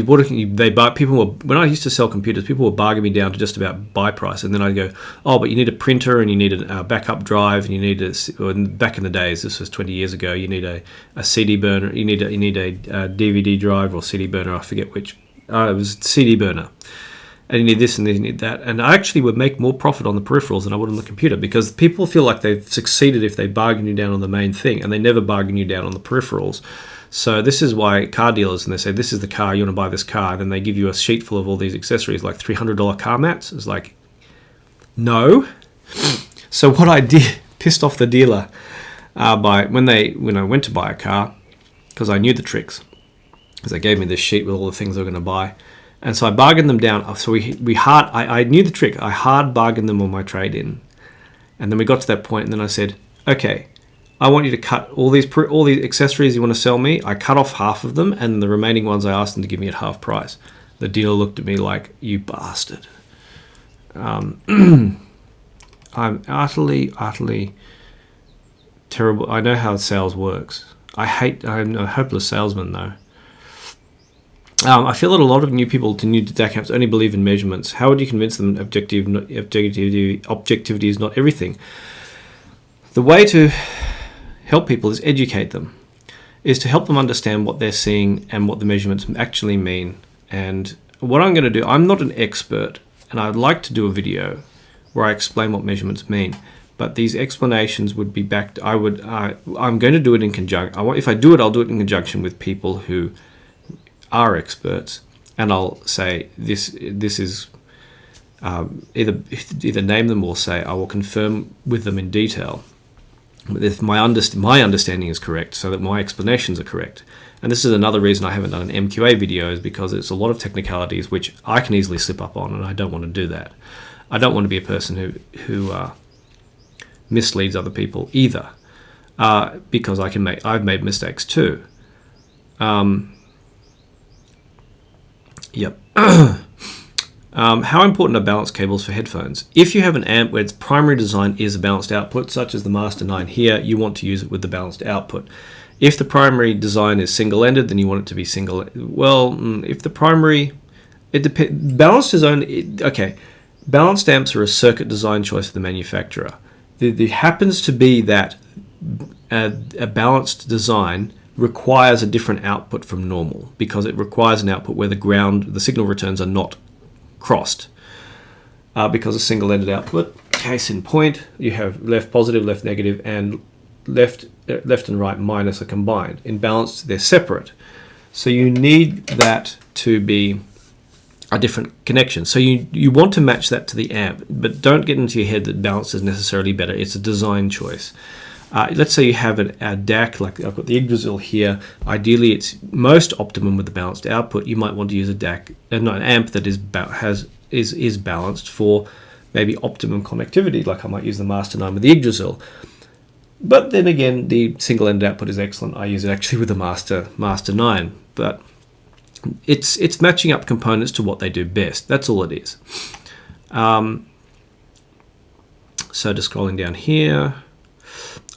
bought when I used to sell computers, people would bargain me down to just about buy price, and then I'd go, oh, but you need a printer, and you need a backup drive, and you need back in the days, this was 20 years ago, you need a CD burner, you need a DVD drive or CD burner, I forget which. It was CD burner. And you need this and you need that. And I actually would make more profit on the peripherals than I would on the computer, because people feel like they've succeeded if they bargain you down on the main thing, and they never bargain you down on the peripherals. So this is why car dealers, and they say, this is the car, you want to buy this car, and then they give you a sheet full of all these accessories, like $300 car mats. It's like, no. So what I did, pissed off the dealer when I went to buy a car, because I knew the tricks, because they gave me this sheet with all the things they were going to buy. And so I bargained them down. So I knew the trick. I hard bargained them on my trade-in. And then we got to that point, and then I said, okay, I want you to cut all these accessories you want to sell me. I cut off half of them, and the remaining ones I asked them to give me at half price. The dealer looked at me like, you bastard. I'm utterly terrible. I know how sales works. I'm a hopeless salesman, though. I feel that a lot of new people to new DAC amps only believe in measurements. How would you convince them objectivity is not everything? The way to help people is educate them, is to help them understand what they're seeing and what the measurements actually mean. And what I'm going to do, I'm not an expert, and I'd like to do a video where I explain what measurements mean. But these explanations would be backed. I'm going to do it in conjunction. If I do it, I'll do it in conjunction with people who are experts, and I'll say this is either name them or say I will confirm with them in detail if my understanding is correct, so that my explanations are correct. And this is another reason I haven't done an MQA video, is because it's a lot of technicalities which I can easily slip up on, and I don't want to do that. I don't want to be a person who misleads other people either, because I've made mistakes too. Yep. How important are balanced cables for headphones? If you have an amp where its primary design is a balanced output, such as the Master 9 here, you want to use it with the balanced output. If the primary design is single-ended, then you want it to be single. Well, if the primary, it depends. Balanced is only okay. Balanced amps are a circuit design choice of the manufacturer. There happens to be that a balanced design requires a different output from normal, because it requires an output where the signal returns are not crossed, because a single-ended output. Case in point, you have left positive, left negative, and left and right minus are combined. In balanced, they're separate. So you need that to be a different connection. So you want to match that to the amp, but don't get into your head that balanced is necessarily better. It's a design choice. Let's say you have a DAC, like I've got the Yggdrasil here. Ideally, it's most optimum with the balanced output. You might want to use a DAC, an amp that is balanced for maybe optimum connectivity, like I might use the Master 9 with the Yggdrasil. But then again, the single-ended output is excellent. I use it actually with the Master 9. But it's matching up components to what they do best. That's all it is. So just scrolling down here.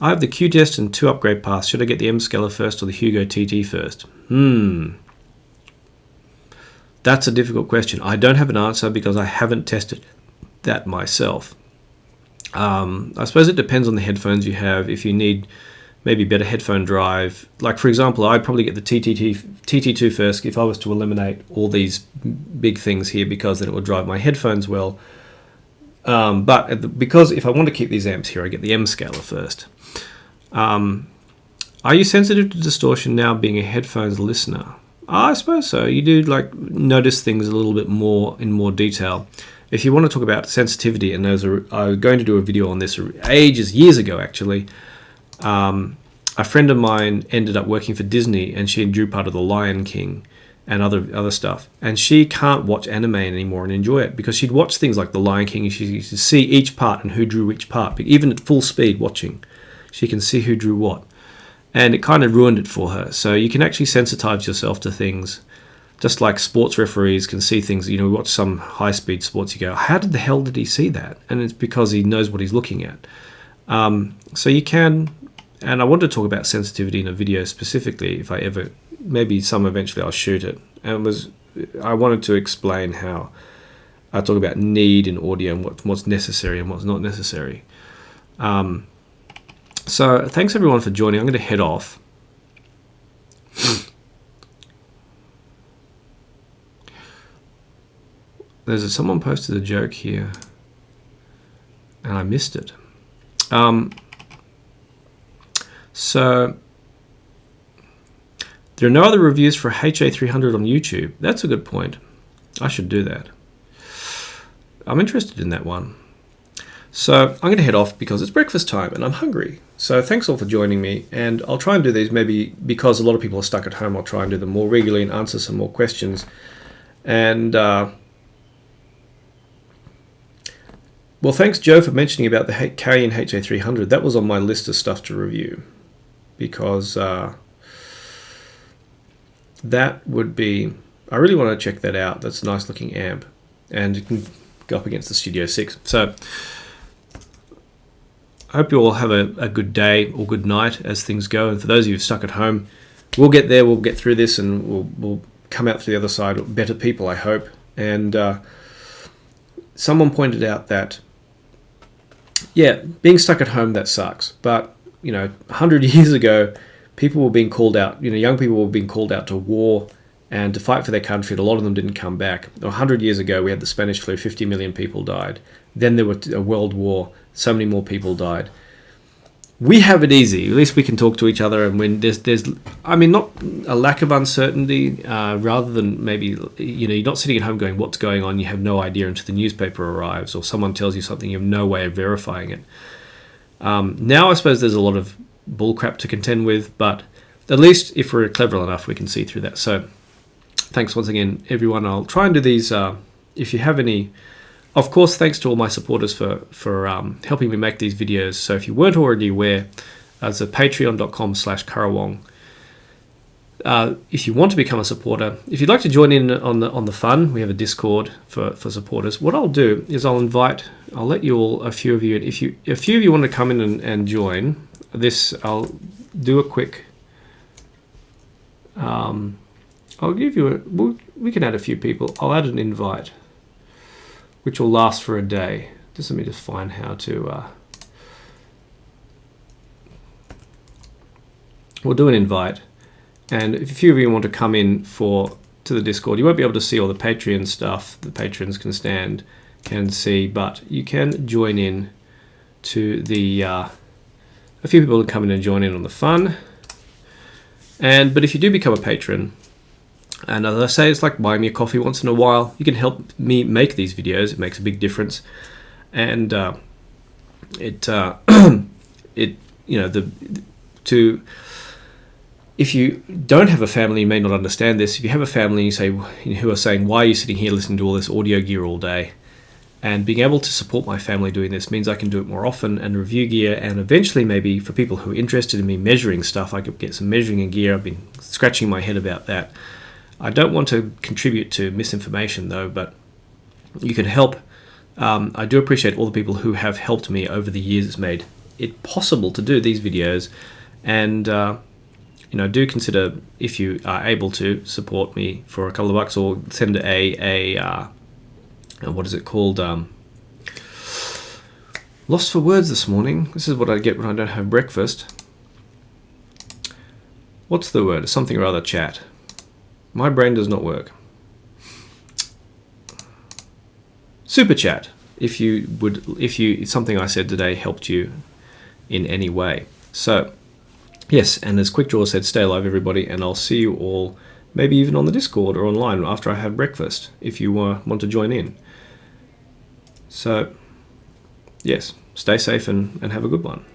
I have the Q-Test and 2 upgrade paths. Should I get the M-Scaler first or the Hugo TT first? That's a difficult question. I don't have an answer because I haven't tested that myself. I suppose it depends on the headphones you have. If you need maybe better headphone drive, like for example, I'd probably get the TT2 first if I was to eliminate all these big things here, because then it would drive my headphones well. Because if I want to keep these amps here, I get the M-Scaler first. Are you sensitive to distortion now, being a headphones listener? I suppose so. You do like notice things a little bit more in more detail. If you want to talk about sensitivity, and I was going to do a video on this years ago actually. A friend of mine ended up working for Disney, and she drew part of The Lion King and other stuff. And she can't watch anime anymore and enjoy it, because she'd watch things like The Lion King and she used to see each part and who drew which part. Even at full speed watching, she can see who drew what. And it kind of ruined it for her. So you can actually sensitize yourself to things. Just like sports referees can see things, we watch some high-speed sports, you go, how the hell did he see that? And it's because he knows what he's looking at. So you can, and I want to talk about sensitivity in a video specifically, if I ever, maybe eventually I'll shoot it. And I wanted to explain how I talk about need in audio and what's necessary and what's not necessary. So thanks everyone for joining. I'm going to head off. Someone posted a joke here and I missed it. So there are no other reviews for HA300 on YouTube. That's a good point. I should do that. I'm interested in that one. So I'm going to head off because it's breakfast time and I'm hungry. So thanks all for joining me, and I'll try and do these maybe because a lot of people are stuck at home. I'll try and do them more regularly and answer some more questions. And well, thanks Joe for mentioning about the K and HA300. That was on my list of stuff to review, because that would be, I really want to check that out. That's a nice looking amp, and it can go up against the Studio 6. So I hope you all have a good day or good night as things go. And for those of you stuck at home, we'll get there, we'll get through this, and we'll come out to the other side better people, I hope. And someone pointed out that, yeah, being stuck at home, that sucks. But, 100 years ago, people were being called out, young people were being called out to war and to fight for their country, and a lot of them didn't come back. 100 years ago, we had the Spanish flu, 50 million people died. Then there was a world war, so many more people died. We have it easy. At least we can talk to each other, and when there's not a lack of uncertainty, rather than maybe, you're not sitting at home going, what's going on? You have no idea until the newspaper arrives or someone tells you something, you have no way of verifying it. Now I suppose there's a lot of bullcrap to contend with, but at least if we're clever enough, we can see through that. So thanks once again, everyone. I'll try and do these. If you have any, of course, thanks to all my supporters for helping me make these videos. So if you weren't already aware, there's a patreon.com/Karawong. If you want to become a supporter, if you'd like to join in on the fun, we have a Discord for supporters. What I'll do is I'll let you all, a few of you want to come in and join this, I'll do a quick, I'll give you we can add a few people. I'll add an invite, which will last for a day. Just let me just find how to, we'll do an invite. And if a few of you want to come in to the Discord, you won't be able to see all the Patreon stuff the patrons can see, but you can join in to the, a few people will come in and join in on the fun. But if you do become a patron, and as I say, it's like buying me a coffee once in a while, you can help me make these videos. It makes a big difference. And if you don't have a family, you may not understand this. If you have a family, you say, who are saying, why are you sitting here listening to all this audio gear all day? And being able to support my family doing this means I can do it more often and review gear, and eventually maybe for people who are interested in me measuring stuff, I could get some measuring in gear. I've been scratching my head about that. I don't want to contribute to misinformation though, but you can help. I do appreciate all the people who have helped me over the years. It's made it possible to do these videos, and do consider, if you are able to, support me for a couple of bucks, or send what is it called? Lost for words this morning. This is what I get when I don't have breakfast. What's the word? Something or other chat. My brain does not work. Super chat. If something I said today helped you in any way. So, yes, and as Quick Draw said, stay alive, everybody, and I'll see you all, maybe even on the Discord or online after I have breakfast, if you want to join in. So, yes, stay safe and have a good one.